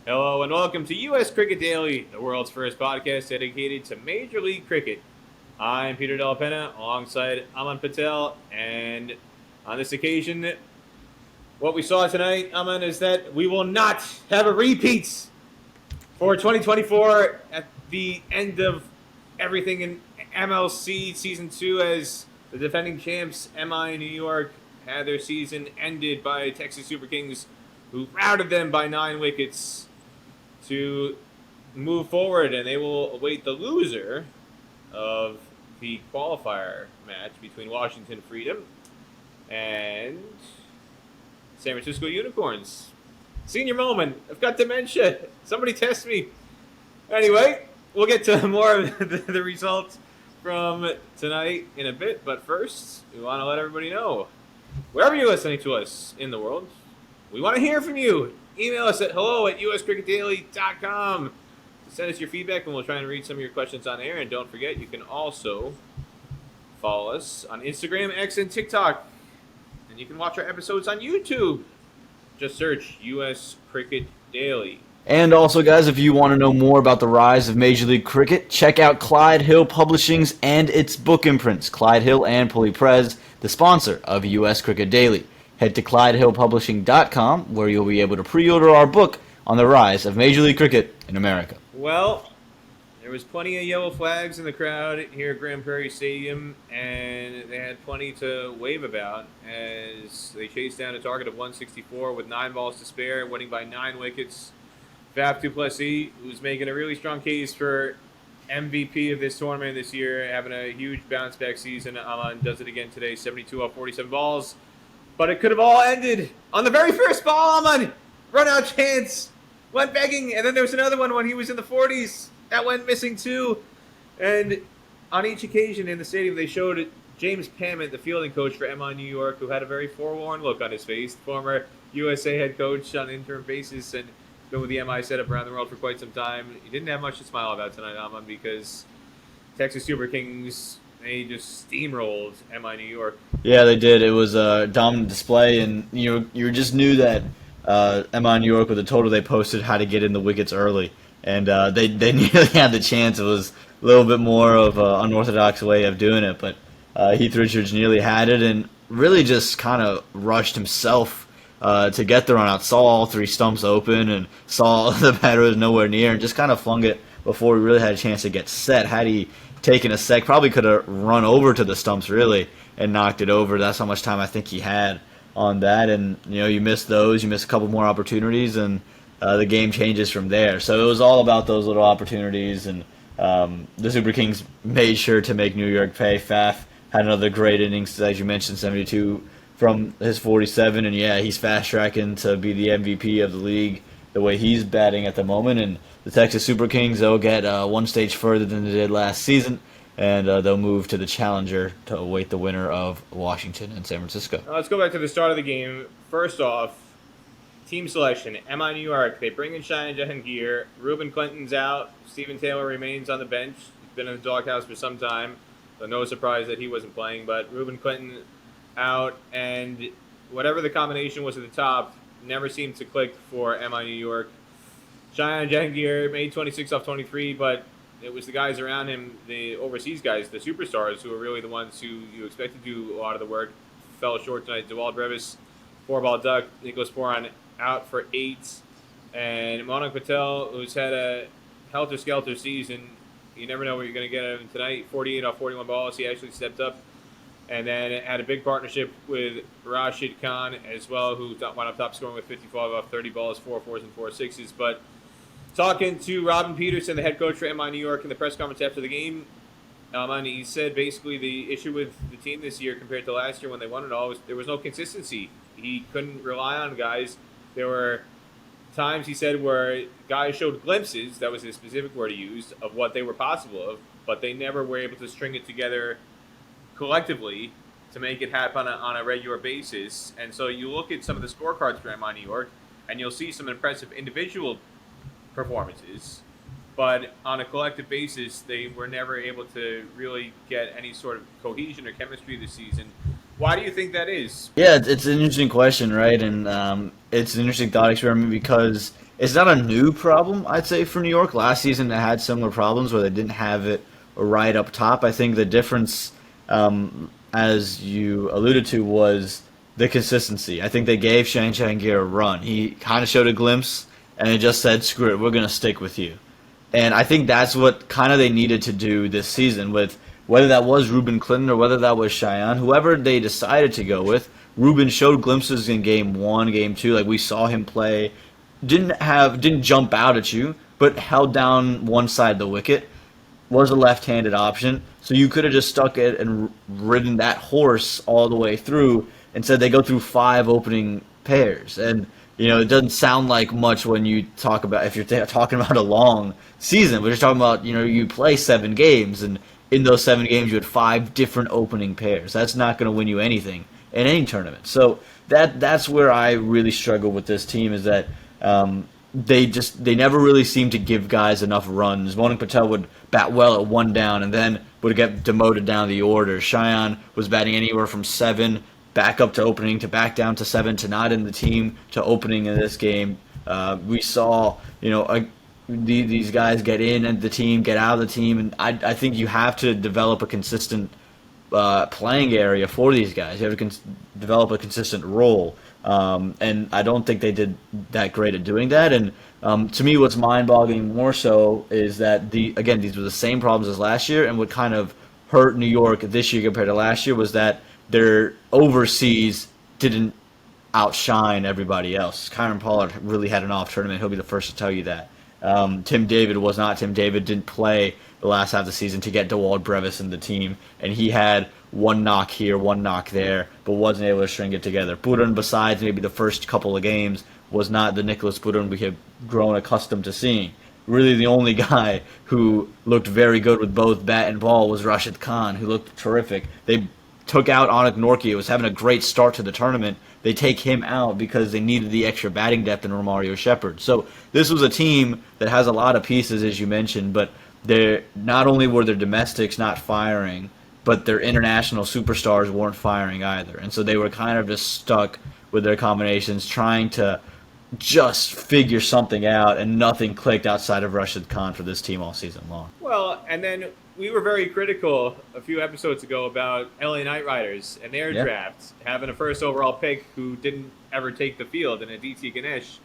Hello and welcome to U.S. Cricket Daily, the world's first podcast dedicated to Major League Cricket. I'm Della Penna alongside Aaman Patel, and on this occasion, what we saw tonight, Aaman, is that we will not have a repeat for 2024 at the end of everything in MLC Season 2 as the defending champs, MI New York, had their season ended by Texas Super Kings, who routed them by 9 wickets to move forward, and they will await the loser of the qualifier match between Washington Freedom and San Francisco Unicorns. Senior moment. I've got dementia. Somebody test me. Anyway, we'll get to more of the results from tonight in a bit, but first, we want to let everybody know, wherever you're listening to us in the world, we want to hear from you. Email us at hello@uscricketdaily.com. Send us your feedback, and we'll try and read some of your questions on air. And don't forget, you can also follow us on Instagram, X, and TikTok. And you can watch our episodes on YouTube. Just search U.S. Cricket Daily. And also, guys, if you want to know more about the rise of Major League Cricket, check out Clyde Hill Publishing's and its book imprints, Clyde Hill and Pulley, the sponsor of U.S. Cricket Daily. Head to ClydeHillPublishing.com, where you'll be able to pre-order our book on the rise of Major League Cricket in America. Well, there was plenty of yellow flags in the crowd here at Grand Prairie Stadium, and they had plenty to wave about as they chased down a target of 164 with 9 balls to spare, winning by 9 wickets. Faf du Plessis, who's making a really strong case for MVP of this tournament this year, having a huge bounce-back season. Aaman does it again today, 72 off 47 balls. But it could have all ended on the very first ball, Aaman. Run-out chance. Went begging, and then there was another one when he was in the 40s. That went missing too. And on each occasion in the stadium, they showed James Pammett, the fielding coach for MI New York, who had a very forlorn look on his face. Former USA head coach on an interim basis and been with the MI setup around the world for quite some time. He didn't have much to smile about tonight, Aaman, because Texas Super Kings, they just steamrolled MI New York. Yeah, they did. It was a dominant display, and you just knew that MI New York, with the total they posted, had to get in the wickets early, and they nearly had the chance. It was a little bit more of an unorthodox way of doing it, but Heath Richards nearly had it, and really just kind of rushed himself to get the run out. Saw all 3 stumps open, and saw the batter was nowhere near, and just kind of flung it before he really had a chance to get set. Had he taken a sec, probably could have run over to the stumps really and knocked it over. That's how much time I think he had on that, and you miss those, you miss a couple more opportunities, and the game changes from there. So it was all about those little opportunities, and the Super Kings made sure to make New York pay. Faf had another great innings, as you mentioned, 72 from his 47, and yeah, he's fast tracking to be the MVP of the league the way he's batting at the moment. And the Texas Super Kings, they'll get one stage further than they did last season, and they'll move to the Challenger to await the winner of Washington and San Francisco. Let's go back to the start of the game. First off, team selection. MI New York, they bring in Cheyenne Jahangir. Reuben Clinton's out. Stephen Taylor remains on the bench. He's been in the doghouse for some time, so no surprise that he wasn't playing. But Reuben Clinton out, and whatever the combination was at the top never seemed to click for MI New York. Cheyenne Jahangir made 26 off 23, but it was the guys around him, the overseas guys, the superstars, who were really the ones who you expect to do a lot of the work. Fell short tonight. Dewald Brevis, 4-ball duck. Nicholas Poran out for 8. And Monak Patel, who's had a helter-skelter season, you never know what you're going to get out of him tonight. 48 off 41 balls. He actually stepped up. And then had a big partnership with Rashid Khan as well, who went up top scoring with 55 off 30 balls, 4 4s and 4 6s. But talking to Robin Peterson, the head coach for MI New York, in the press conference after the game, he said basically the issue with the team this year compared to last year when they won it all was there was no consistency. He couldn't rely on guys. There were times, he said, where guys showed glimpses, that was his specific word he used, of what they were possible of, but they never were able to string it together collectively to make it happen on a regular basis. And so you look at some of the scorecards for MI New York, and you'll see some impressive individual performances, but on a collective basis, they were never able to really get any sort of cohesion or chemistry this season. Why do you think that is? Yeah, it's an interesting question, right? And it's an interesting thought experiment because It's not a new problem, I'd say, for New York. Last season they had similar problems where they didn't have it right up top. I think the difference, as you alluded to, was the consistency. I think they gave Shane Shangir a run. He kind of showed a glimpse, and they just said, "Screw it, we're going to stick with you." And I think that's what kind of they needed to do this season with whether that was Ruben Clinton or whether that was Cheyenne, whoever they decided to go with. Ruben showed glimpses in game one, game two, like we saw him play. Didn't jump out at you, but held down one side of the wicket. Was a left-handed option, so you could have just stuck it and ridden that horse all the way through. Instead, they go through five opening pairs, and it doesn't sound like much when you talk about if you're talking about a long season. But you're talking about you play 7 games, and in those 7 games you had 5 different opening pairs. That's not going to win you anything in any tournament. So that's where I really struggle with this team is that they never really seem to give guys enough runs. Monik Patel would bat well at 1 down and then would get demoted down the order. Cheyenne was batting anywhere from 7 back up to opening to back down to 7 to not in the team to opening in this game. We saw these guys get in at the team, get out of the team, and I think you have to develop a consistent playing area for these guys. You have to develop a consistent role. And I don't think they did that great at doing that. And to me, what's mind-boggling more so is that these were the same problems as last year, and what kind of hurt New York this year compared to last year was that their overseas didn't outshine everybody else. Kyron Pollard really had an off tournament. He'll be the first to tell you that. Tim David was not. Tim David didn't play the last half of the season to get DeWald Brevis in the team, and he had 1 knock here, 1 knock there, but wasn't able to string it together. Budun, besides maybe the first couple of games, was not the Nicholas Budun we have grown accustomed to seeing. Really, the only guy who looked very good with both bat and ball was Rashid Khan, who looked terrific. They took out Anik Norkie, who was having a great start to the tournament. They take him out because they needed the extra batting depth in Romario Shepherd. So this was a team that has a lot of pieces, as you mentioned, but not only were their domestics not firing, but their international superstars weren't firing either. And so they were kind of just stuck with their combinations, trying to just figure something out, and nothing clicked outside of Rashid Khan for this team all season long. Well, and then we were very critical a few episodes ago about LA Knight Riders and their draft, having a first overall pick who didn't ever take the field in Aditya Ganesh.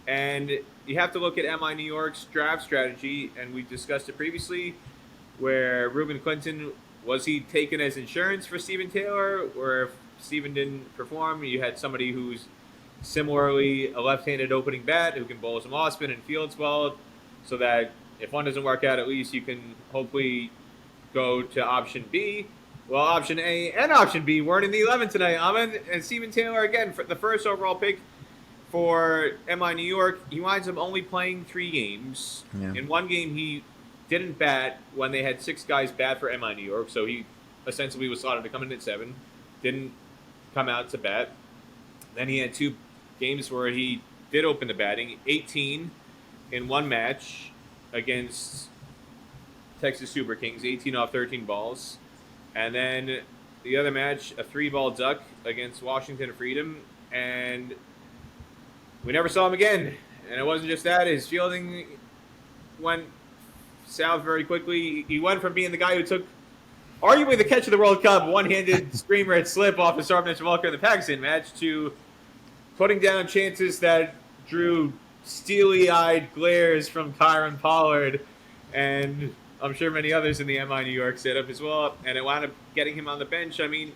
And you have to look at MI New York's draft strategy, and we discussed it previously, where Ruben Clinton, was he taken as insurance for Steven Taylor, or if Steven didn't perform, you had somebody who's similarly a left-handed opening bat who can bowl some off-spin and fields well, so that if one doesn't work out, at least you can hopefully go to option B. Well, option A and option B weren't in the 11 tonight, Aaman. And Steven Taylor, again, for the first overall pick for MI New York, he winds up only playing 3 games. Yeah. In 1 game, he didn't bat when they had 6 guys bat for MI New York, so he essentially was slotted to come in at 7. Didn't come out to bat. Then he had 2 games where he did open the batting, 18 in 1 match against Texas Super Kings, 18 off 13 balls. And then the other match, a 3-ball duck against Washington Freedom, and we never saw him again. And it wasn't just that, his fielding went south very quickly. He went from being the guy who took arguably the catch of the World Cup, one-handed screamer at slip off of Sarvnesh Walker in the Pakistan match, to putting down chances that drew steely-eyed glares from Kyron Pollard, and I'm sure many others in the MI New York setup as well, and it wound up getting him on the bench. I mean,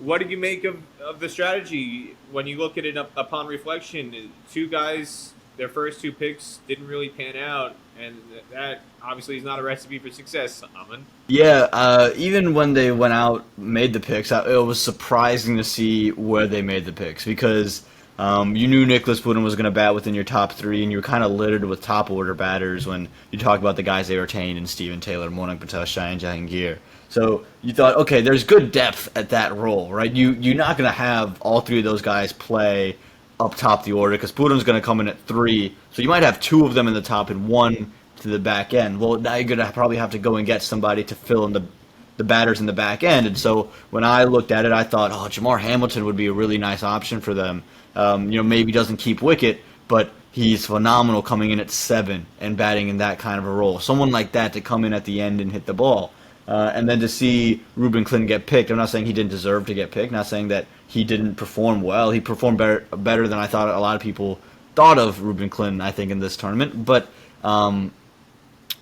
what did you make of the strategy when you look at it upon reflection? 2 guys, their first 2 picks didn't really pan out, and that obviously is not a recipe for success, Aaman. Yeah, even when they went out, made the picks, it was surprising to see where they made the picks, because you knew Nicholas Budun was going to bat within your top 3, and you were kind of littered with top-order batters when you talk about the guys they retained in Steven Taylor, Monik Patel, Cheyenne Jahangir. So you thought, okay, there's good depth at that role, right? You're not going to have all 3 of those guys play up top the order, because Budun's going to come in at 3, so you might have 2 of them in the top and 1 to the back end. Well, now you're going to probably have to go and get somebody to fill in the batters in the back end. And so when I looked at it, I thought, Jamar Hamilton would be a really nice option for them. Maybe doesn't keep wicket, but he's phenomenal coming in at 7 and batting in that kind of a role. Someone like that to come in at the end and hit the ball. And then to see Ruben Clinton get picked, I'm not saying he didn't deserve to get picked, not saying that he didn't perform well. He performed better than I thought a lot of people thought of Ruben Clinton, I think, in this tournament. But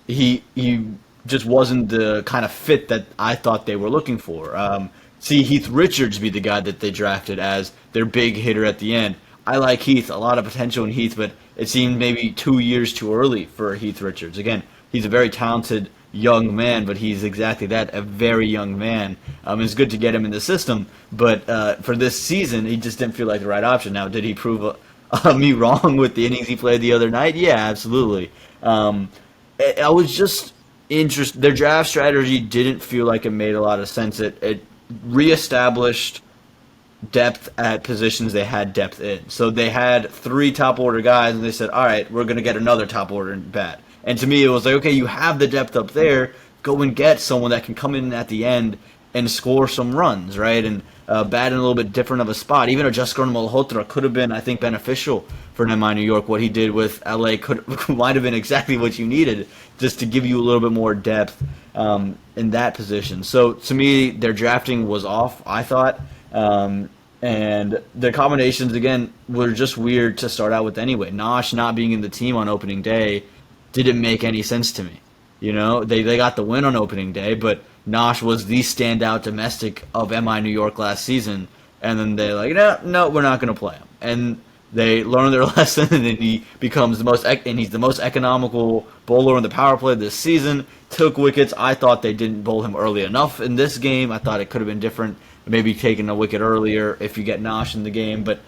he just wasn't the kind of fit that I thought they were looking for. See Heath Richards be the guy that they drafted as their big hitter at the end. I like Heath, a lot of potential in Heath, but it seemed maybe 2 years too early for Heath Richards. Again, he's a very talented young man, but he's exactly that, a very young man. It's good to get him in the system, but for this season, he just didn't feel like the right option. Now, did he prove me wrong with the innings he played the other night? Yeah, absolutely. I was just interested. Their draft strategy didn't feel like it made a lot of sense. It reestablished depth at positions they had depth in. So they had 3 top order guys, and they said, all right, we're going to get another top order bat. And to me, it was like, okay, you have the depth up there. Go and get someone that can come in at the end and score some runs, right? And bat in a little bit different of a spot. Even a Jaskron Malhotra could have been, I think, beneficial for MI New York. What he did with LA might have been exactly what you needed, just to give you a little bit more depth in that position. So to me, their drafting was off, I thought. And the combinations, again, were just weird to start out with anyway. Nosh not being in the team on opening day didn't make any sense to me. You know, they got the win on opening day, but Nosh was the standout domestic of MI New York last season, and then they're like, no, we're not going to play him. And they learn their lesson, and then he becomes he's the most economical bowler in the power play this season. Took wickets. I thought they didn't bowl him early enough in this game. I thought it could have been different, maybe taking a wicket earlier if you get Nosh in the game, but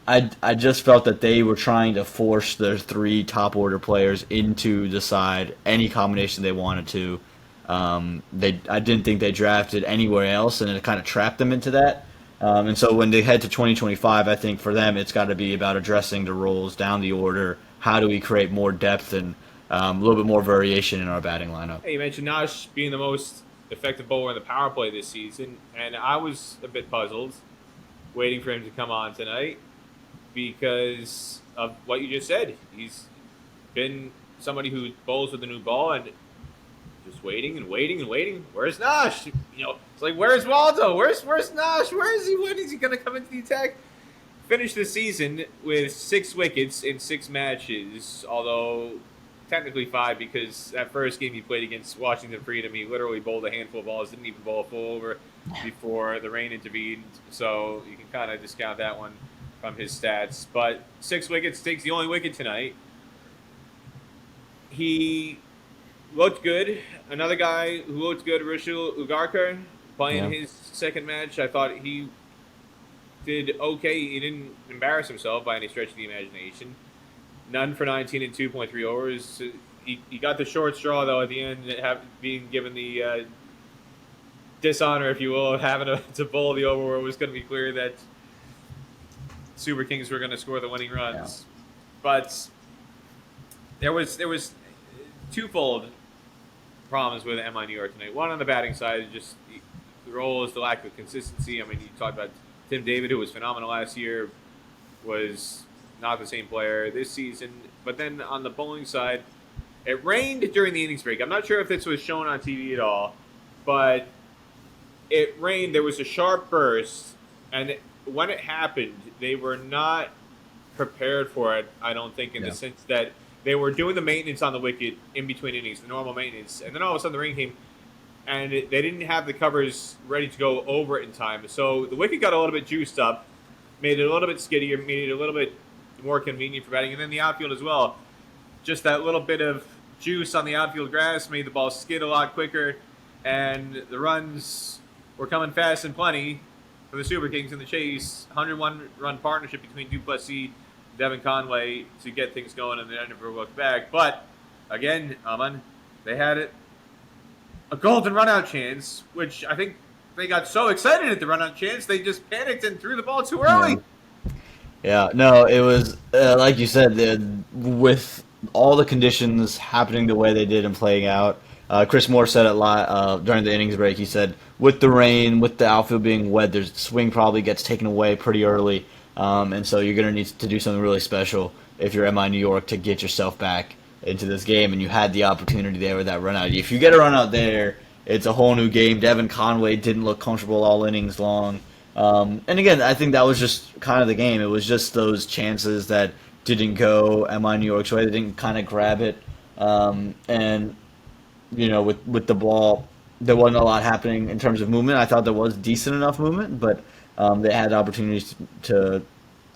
I just felt that they were trying to force their 3 top order players into the side, any combination they wanted to. I didn't think they drafted anywhere else, and it kind of trapped them into that. And so when they head to 2025, I think for them it's got to be about addressing the roles down the order. How do we create more depth and a little bit more variation in our batting lineup? Hey, you mentioned Nosh being the most effective bowler in the power play this season, and I was a bit puzzled waiting for him to come on tonight, because of what you just said. He's been somebody who bowls with a new ball and just waiting and waiting and waiting. Where's Nosh? You know, it's like, where's Waldo? Where's Nosh? Where is he? When is he going to come into the attack? Finished the season with 6 wickets in 6 matches, although technically 5, because that first game he played against Washington Freedom, he literally bowled a handful of balls, didn't even bowl a full over before the rain intervened. So you can kind of discount that one from his stats. But 6 wickets, takes the only wicket tonight. He looked good. Another guy who looked good, Rishul Ugarkar, playing his second match. I thought he did okay. He didn't embarrass himself by any stretch of the imagination. None for 19 and 2.3 overs. He got the short straw, though, at the end, being given the dishonor, if you will, of having to bowl the over where it was going to be clear that Super Kings were going to score the winning runs. Yeah. But there was twofold problems with MI New York tonight. One on the batting side, just the role is the lack of consistency. I mean, you talked about Tim David, who was phenomenal last year, was not the same player this season. But then on the bowling side, it rained during the innings break. I'm not sure if this was shown on TV at all, but it rained. There was a sharp burst, and when it happened, they were not prepared for it, I don't think, in the sense that they were doing the maintenance on the wicket in between innings, the normal maintenance, and then all of a sudden the rain came, and they didn't have the covers ready to go over it in time. So the wicket got a little bit juiced up, made it a little bit skiddier, made it a little bit more convenient for batting, and then the outfield as well. Just that little bit of juice on the outfield grass made the ball skid a lot quicker, and the runs were coming fast and plenty for the Super Kings in the chase. 101-run partnership between du Plessis, Devin Conway to get things going, and they never looked back. But again, Aaman, they had a golden run-out chance, which I think they got so excited at the run-out chance they just panicked and threw the ball too early. Yeah, no, it was like you said, with all the conditions happening the way they did and playing out. Chris Moore said it during the innings break. He said, with the rain, with the outfield being wet, their swing probably gets taken away pretty early. And so you're going to need to do something really special if you're MI New York to get yourself back into this game, and you had the opportunity there with that run out. If you get a run out there, it's a whole new game. Devin Conway didn't look comfortable all innings long. And again, I think that was just kind of the game. It was just those chances that didn't go MI New York's way. They didn't kind of grab it. And with the ball, there wasn't a lot happening in terms of movement. I thought there was decent enough movement, but they had opportunities to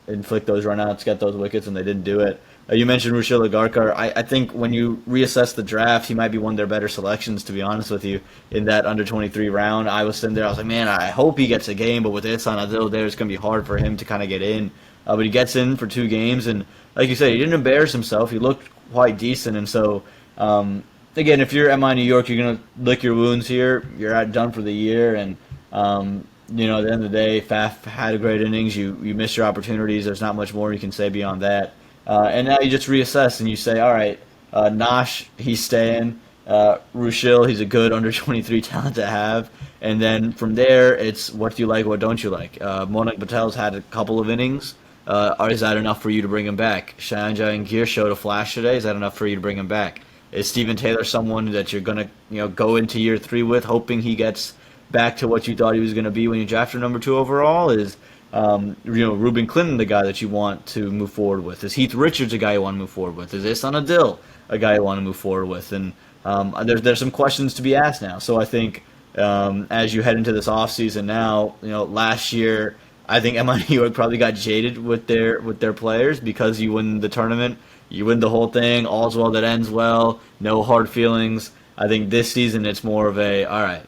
inflict those runouts, get those wickets, and they didn't do it. You mentioned Rushil Agarkar. I think when you reassess the draft, he might be one of their better selections, to be honest with you, in that under-23 round. I was sitting there, I was like, man, I hope he gets a game, but with Ihsan Adil there, it's going to be hard for him to kind of get in. But he gets in for 2 games, and like you said, he didn't embarrass himself. He looked quite decent, and so, again, if you're MI New York, you're going to lick your wounds here. You're done for the year, and at the end of the day, Faf had a great innings. You missed your opportunities. There's not much more you can say beyond that. And now you just reassess and you say, all right, Nosh, he's staying. Rushil, he's a good under-23 talent to have. And then from there, it's what do you like, what don't you like. Monik Patel's had a couple of innings. Is that enough for you to bring him back? Shayan Jahangir showed a flash today. Is that enough for you to bring him back? Is Steven Taylor someone that you're going to go into year 3 with, hoping he gets back to what you thought he was going to be when you drafted number 2 overall? Is Ruben Clinton the guy that you want to move forward with? Is Heath Richards a guy you want to move forward with? Is Ihsan Adil a guy you want to move forward with? And there's some questions to be asked now. So I think as you head into this offseason now, last year I think MI New York probably got jaded with their players because you win the tournament, you win the whole thing, all's well that ends well, no hard feelings. I think this season it's more of a, all right,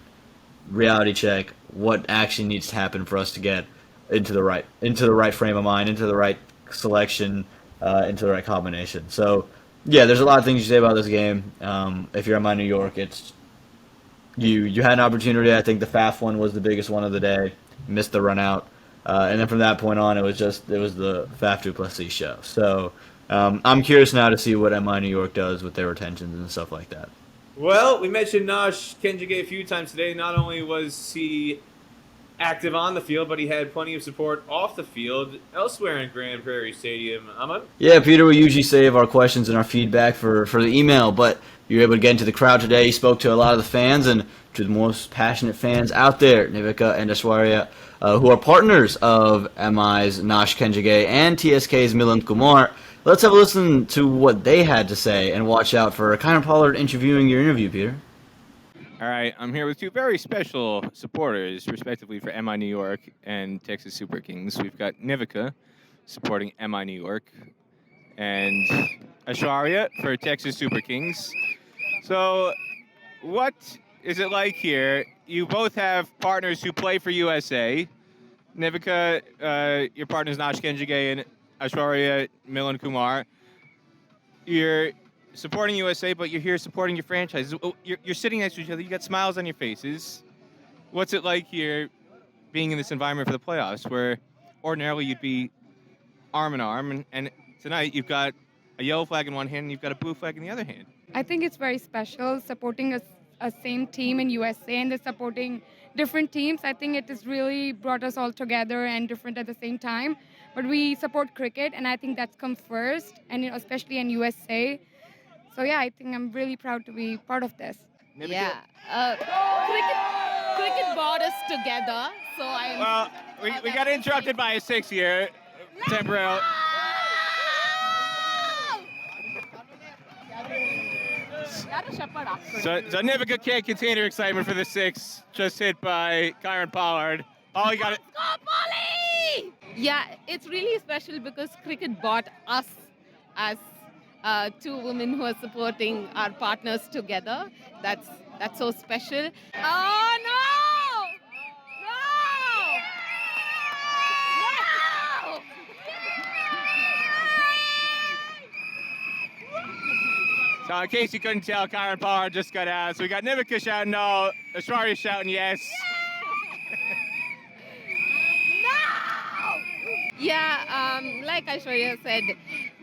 reality check. What actually needs to happen for us to get into the right frame of mind, into the right selection, into the right combination. So, yeah, there's a lot of things you say about this game. If you're MI New York, it's you had an opportunity. I think the Faf one was the biggest one of the day. Missed the run out, and then from that point on, it was the Faf du Plessis show. So I'm curious now to see what MI New York does with their retentions and stuff like that. Well, we mentioned Nosh Kenjige a few times today. Not only was he active on the field, but he had plenty of support off the field elsewhere in Grand Prairie Stadium. Aaman? Yeah, Peter, we usually save our questions and our feedback for the email, but you were able to get into the crowd today. You spoke to a lot of the fans and to the most passionate fans out there, Nivika and Ashwarya, who are partners of MI's Nosh Kenjige and TSK's Milind Kumar. Let's have a listen to what they had to say and watch out for Kyron Pollard interviewing your interview, Peter. All right, I'm here with 2 very special supporters, respectively, for MI New York and Texas Super Kings. We've got Nivika supporting MI New York and Ashwarya for Texas Super Kings. So what is it like here? You both have partners who play for USA. Nivika, your partner's Nosh Kenjige, and Ashwarya Milind Kumar. You're supporting USA, but you're here supporting your franchises. You're sitting next to each other. You got smiles on your faces. What's it like here being in this environment for the playoffs where ordinarily you'd be arm in arm, and tonight you've got a yellow flag in one hand and you've got a blue flag in the other hand? I think it's very special supporting a same team in USA and they're supporting different teams. I think it has really brought us all together and different at the same time. But we support cricket, and I think that's come first, and especially in USA. So yeah, I think I'm really proud to be part of this. Yeah, cricket brought us together. So I'm. Well, we got interrupted by a 6 here, temporarily. So Nivika can't contain her excitement for the 6, just hit by Kyron Pollard. All he got it. Go, Pulley! Yeah, it's really special because cricket brought us as 2 women who are supporting our partners together. That's so special. Oh no! No! So in case you couldn't tell, Kyron Pollard just got out. So we got Nivika shouting no, Ashwarya shouting yes. Yeah, like Aishwarya said,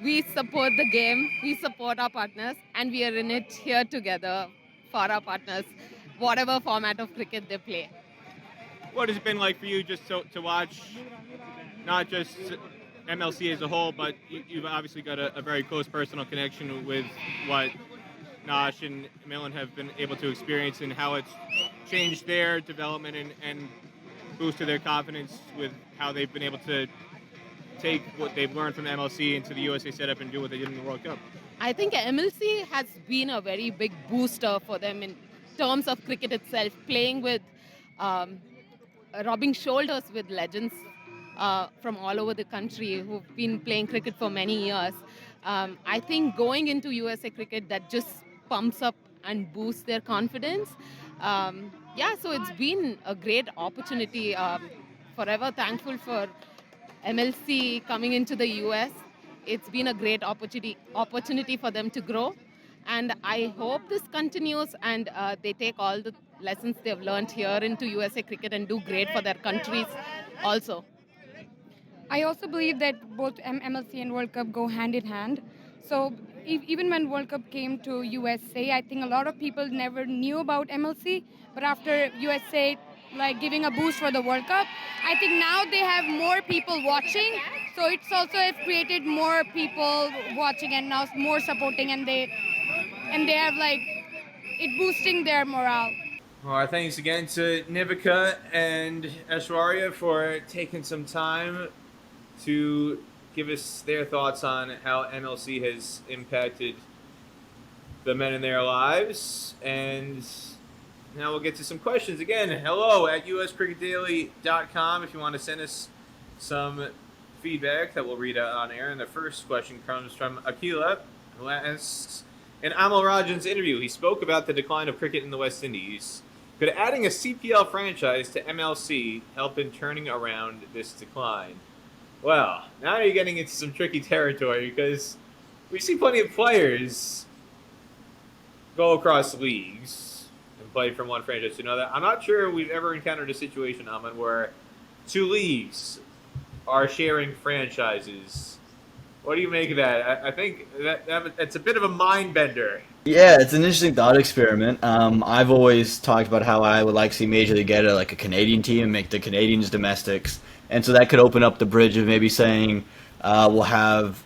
we support the game, we support our partners, and we are in it here together for our partners, whatever format of cricket they play. What has it been like for you just to watch not just MLC as a whole, but you've obviously got a very close personal connection with what Nosh and Millen have been able to experience and how it's changed their development and boosted their confidence with how they've been able to take what they've learned from the MLC into the USA setup and do what they did in the World Cup. I think MLC has been a very big booster for them in terms of cricket itself, playing with, rubbing shoulders with legends from all over the country who've been playing cricket for many years. I think going into USA cricket, that just pumps up and boosts their confidence. So it's been a great opportunity. Forever thankful for MLC coming into the US. It's been a great opportunity for them to grow. And I hope this continues and they take all the lessons they've learned here into USA cricket and do great for their countries also. I also believe that both MLC and World Cup go hand in hand. So even when World Cup came to USA, I think a lot of people never knew about MLC. But after USA like giving a boost for the World Cup, I think now they have more people watching. So it's also has created more people watching and now more supporting, and they have like it boosting their morale. Our thanks again to Nivika and Aishwarya for taking some time to give us their thoughts on how MLC has impacted the men in their lives. And now we'll get to some questions. Again, hello at uscricketdaily.com if you want to send us some feedback that we'll read out on air. And the first question comes from Akila, who asks, in Amal Rajan's interview, he spoke about the decline of cricket in the West Indies. Could adding a CPL franchise to MLC help in turning around this decline? Well, now you're getting into some tricky territory because we see plenty of players go across leagues and play from one franchise to another. I'm not sure we've ever encountered a situation, Aaman, where two leagues are sharing franchises. What do you make of that? I think that's a bit of a mind bender. Yeah, it's an interesting thought experiment. I've always talked about how I would like to see Major League get a Canadian team and make the Canadians domestics, and so that could open up the bridge of maybe saying we'll have,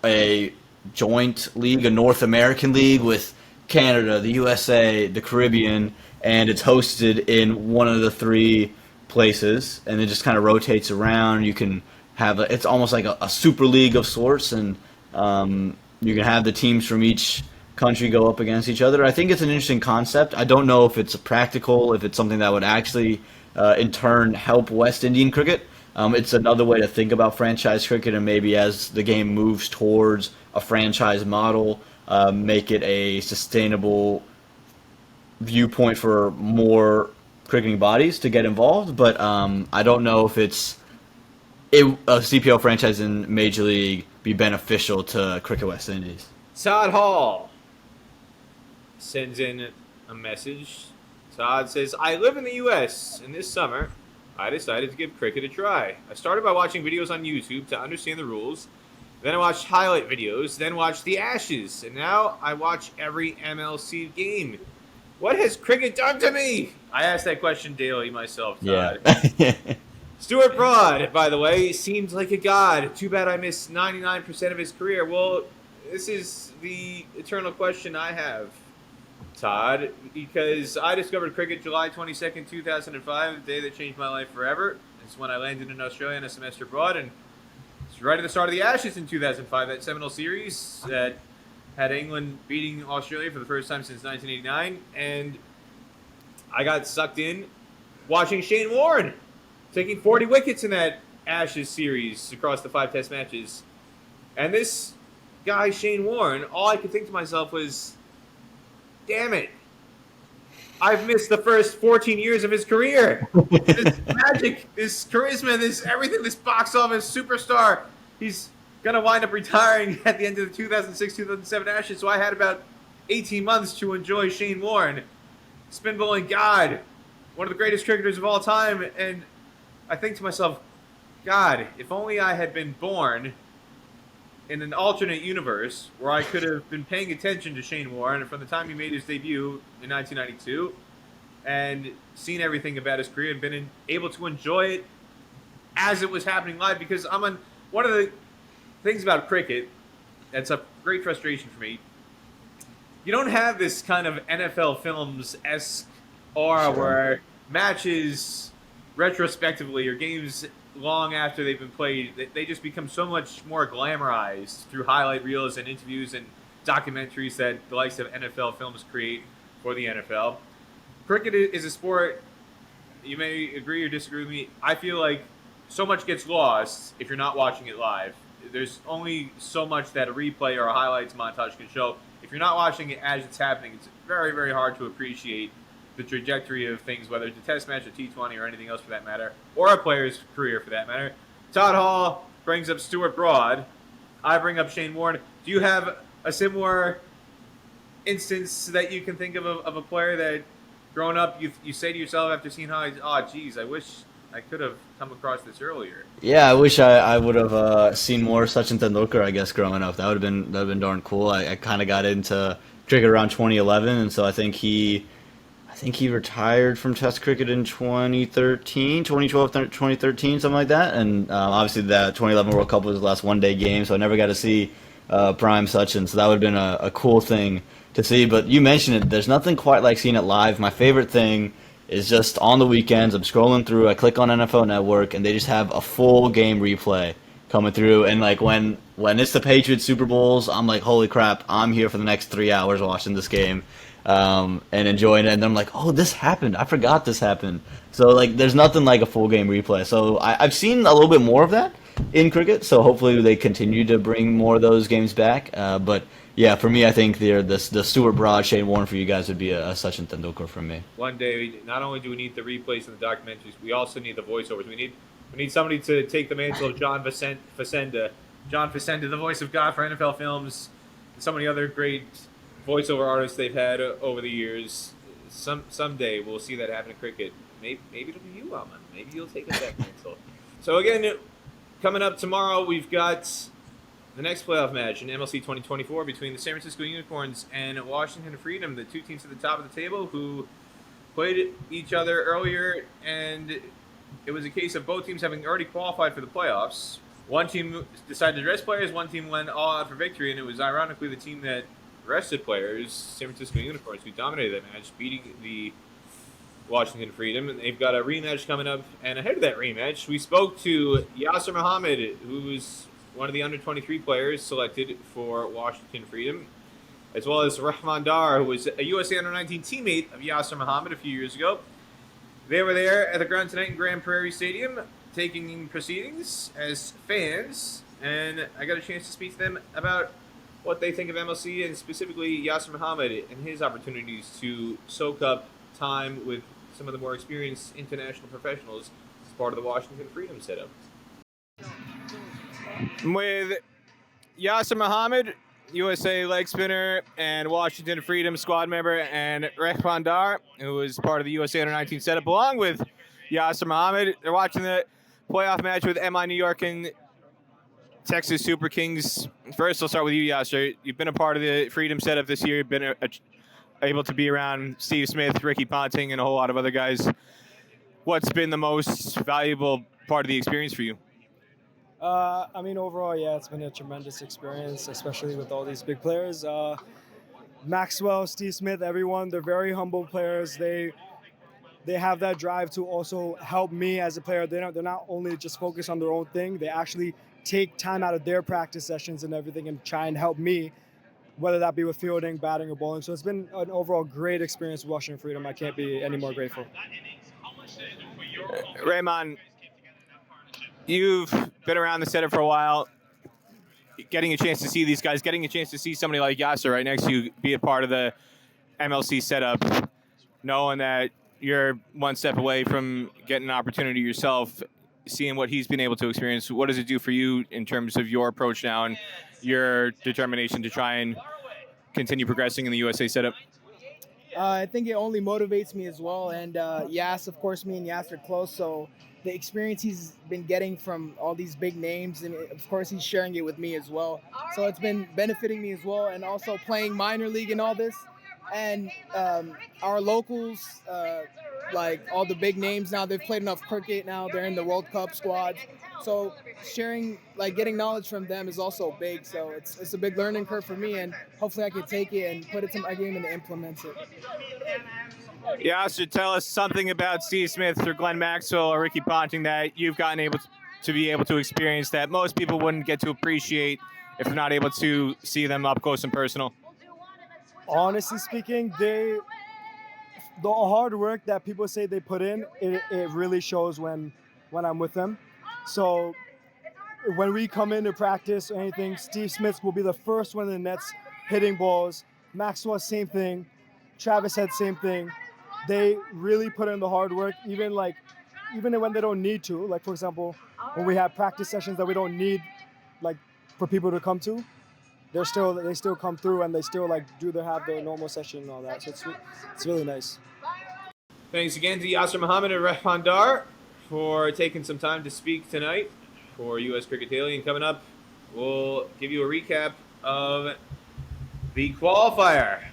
a joint league, a North American league with Canada, the USA, the Caribbean, and it's hosted in one of the three places, and it just kind of rotates around. You can have it's almost like a super league of sorts, and you can have the teams from each country go up against each other. I think it's an interesting concept. I don't know if it's practical, if it's something that would actually, in turn, help West Indian cricket. It's another way to think about franchise cricket, and maybe as the game moves towards a franchise model, make it a sustainable viewpoint for more cricketing bodies to get involved. But I don't know if a CPL franchise in Major League be beneficial to Cricket West Indies. Todd Hall sends in a message. Todd says, I live in the U.S., and this summer I decided to give cricket a try. I started by watching videos on YouTube to understand the rules. Then I watched highlight videos, then watched the Ashes, and now I watch every MLC game. What has cricket done to me? I ask that question daily myself, Todd. Yeah. Stuart Broad, by the way, seems like a god. Too bad I missed 99% of his career. Well, this is the eternal question I have, Todd, because I discovered cricket July 22nd, 2005, the day that changed my life forever. It's when I landed in Australia on a semester abroad, and it's right at the start of the Ashes in 2005, that seminal series that had England beating Australia for the first time since 1989, and I got sucked in watching Shane Warne taking 40 wickets in that Ashes series across the 5 test matches. And this guy, Shane Warne, all I could think to myself was, damn it, I've missed the first 14 years of his career. This magic, this charisma, this everything, this box office superstar. He's going to wind up retiring at the end of the 2006-2007 Ashes, so I had about 18 months to enjoy Shane Warne. Spin bowling god, one of the greatest cricketers of all time, and I think to myself, God, if only I had been born in an alternate universe where I could have been paying attention to Shane Warne from the time he made his debut in 1992 and seen everything about his career and been able to enjoy it as it was happening live. Because one of the things about cricket that's a great frustration for me. You don't have this kind of NFL films-esque aura where matches retrospectively or games long after they've been played, they just become so much more glamorized through highlight reels and interviews and documentaries that the likes of NFL films create for the NFL. Cricket is a sport, you may agree or disagree with me, I feel like so much gets lost if you're not watching it live. There's only so much that a replay or a highlights montage can show. If you're not watching it as it's happening, it's very, very hard to appreciate the trajectory of things, whether it's a test match, a T20, or anything else for that matter, or a player's career for that matter. Todd Hall brings up Stuart Broad. I bring up Shane Warne. Do you have a similar instance that you can think of a player that, growing up, you say to yourself after seeing highlights, oh, geez, I wish I could have come across this earlier? Yeah, I wish I would have seen more Sachin Tendulkar, I guess, growing up. That would have been darn cool. I kind of got into cricket around 2011, and so I think he retired from Test cricket in 2013, 2012, 2013, something like that. And obviously that 2011 World Cup was the last one-day game, so I never got to see prime Sachin. So that would have been a cool thing to see. But you mentioned it. There's nothing quite like seeing it live. My favorite thing is just on the weekends, I'm scrolling through, I click on NFL Network, and they just have a full game replay coming through. And like when it's the Patriots Super Bowls, I'm like, holy crap, I'm here for the next 3 hours watching this game. And enjoying it, and then I'm like, oh, this happened. I forgot this happened. So like, there's nothing like a full game replay. So I've seen a little bit more of that in cricket. So hopefully they continue to bring more of those games back. But yeah, for me, I think the Stuart Broad, Shane Warne for you guys would be a Sachin Tendulkar for me. One day, not only do we need the replays and the documentaries, we also need the voiceovers. We need somebody to take the mantle of John Facenda. John Facenda, the voice of God for NFL films, and so many other great voiceover artists they've had over the years. Someday we'll see that happen in cricket. Maybe it'll be you, Aaman. Maybe you'll take up that mantle. So again, coming up tomorrow, we've got the next playoff match in MLC 2024 between the San Francisco Unicorns and Washington Freedom, the two teams at the top of the table who played each other earlier, and it was a case of both teams having already qualified for the playoffs. One team decided to rest players, one team went all out for victory, and it was ironically the team that rested players, San Francisco Unicorns, who dominated that match, beating the Washington Freedom. And they've got a rematch coming up. And ahead of that rematch, we spoke to Yasser Muhammad, who's one of the under-23 players selected for Washington Freedom, as well as Rahman Dar, who was a USA under-19 teammate of Yasser Muhammad a few years ago. They were there at the ground tonight in Grand Prairie Stadium, taking proceedings as fans. And I got a chance to speak to them about what they think of MLC, and specifically Yasser Muhammad and his opportunities to soak up time with some of the more experienced international professionals as part of the Washington Freedom setup. With Yasser Muhammad, USA leg spinner and Washington Freedom squad member, and Rehman Dar, who was part of the USA Under-19 setup, along with Yasser Muhammad. They're watching the playoff match with MI New York and Texas Super Kings. First, I'll start with you, Yasser. You've been a part of the Freedom setup this year. You've been able to be around Steve Smith, Ricky Ponting, and a whole lot of other guys. What's been the most valuable part of the experience for you? Overall, yeah, it's been a tremendous experience, especially with all these big players. Maxwell, Steve Smith, everyone, they're very humble players. They have that drive to also help me as a player. They're not only just focused on their own thing, they actually take time out of their practice sessions and everything and try and help me, whether that be with fielding, batting, or bowling. So it's been an overall great experience with Washington Freedom. I can't be any more grateful. Raymond, you've been around the setup for a while, getting a chance to see these guys, getting a chance to see somebody like Yasser right next to you be a part of the MLC setup, knowing that you're one step away from getting an opportunity yourself, seeing what he's been able to experience. What does it do for you in terms of your approach now and your determination to try and continue progressing in the USA setup? I think it only motivates me as well. And Yas, of course, me and Yas are close. So the experience he's been getting from all these big names, and of course he's sharing it with me as well. So it's been benefiting me as well. And also playing minor league and all this. And our locals, like all the big names now. They've played enough cricket now. They're in the World Cup squads. So sharing, like getting knowledge from them is also big. So it's a big learning curve for me, and hopefully I can take it and put it to my game and implement it. Yeah, so tell us something about Steve Smith or Glenn Maxwell or Ricky Ponting that you've gotten able to be able to experience that most people wouldn't get to appreciate if they're not able to see them up close and personal. Honestly speaking, the hard work that people say they put in, it really shows when I'm with them. So when we come into practice or anything, Steve Smith will be the first one in the nets hitting balls. Maxwell, same thing. Travis had same thing. They really put in the hard work, even when they don't need to. Like, for example, when we have practice sessions that we don't need like for people to come to, they still come through and they still have their normal session and all that. So it's really nice. Thanks again to Yasser Muhammad and Rahman Dar for taking some time to speak tonight for U.S. Cricket Daily. And coming up, we'll give you a recap of the qualifier.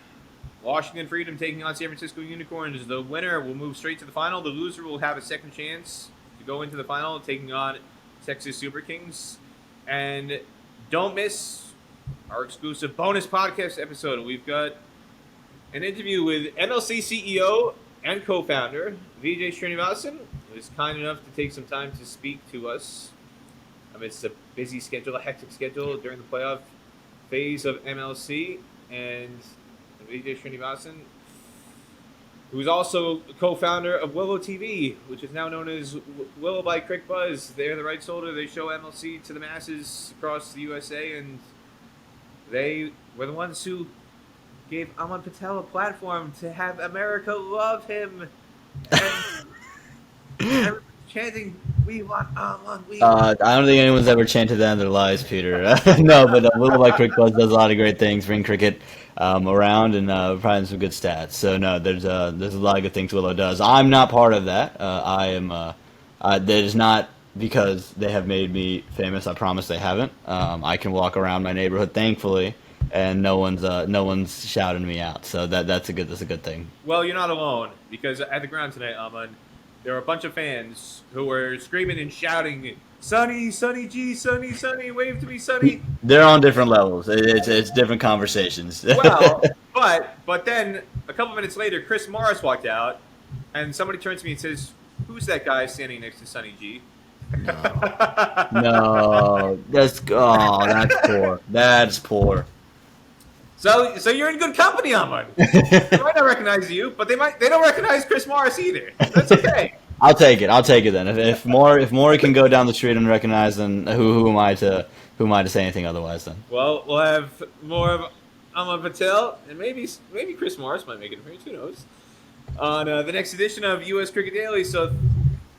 Washington Freedom taking on San Francisco Unicorns. The winner will move straight to the final. The loser will have a second chance to go into the final, taking on Texas Super Kings. And don't miss our exclusive bonus podcast episode. We've got an interview with MLC CEO and co-founder Vijay Srinivasan, who is kind enough to take some time to speak to us amidst a busy schedule, a hectic schedule during the playoff phase of MLC. And Vijay Srinivasan, who's also co-founder of Willow TV, which is now known as Willow by Crick Buzz. They're the rights holder. They show MLC to the masses across the USA, and they were the ones who gave Aaman Patel a platform to have America love him. And everyone's chanting, "We want Aaman, we want." I don't think anyone's ever chanted that in their lives, Peter. No, but Willow by Crick Buzz does a lot of great things, bring cricket around, and providing some good stats. So no, there's a lot of good things Willow does. I'm not part of that. I am. That is not because they have made me famous. I promise they haven't. I can walk around my neighborhood, thankfully, and no one's shouting me out. So that's a good thing. Well, you're not alone, because at the ground tonight, Aaman, there were a bunch of fans who were screaming and shouting, "Sonny, Sonny G, Sonny, Sonny, wave to me, Sonny." They're on different levels. It's different conversations. Well, but then a couple minutes later, Chris Morris walked out, and somebody turns to me and says, "Who's that guy standing next to Sonny G?" No, that's poor. That's poor. So you're in good company, Aaman. They might not recognize you, but they don't recognize Chris Morris either. That's okay. I'll take it then. If Maury can go down the street and recognize, then who am I to say anything otherwise then? Well, we'll have more of Aaman Patel, and maybe Chris Morris might make it appearance. Who knows? On the next edition of U.S. Cricket Daily. So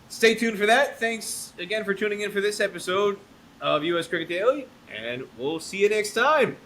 stay tuned for that. Thanks again for tuning in for this episode of U.S. Cricket Daily, and we'll see you next time.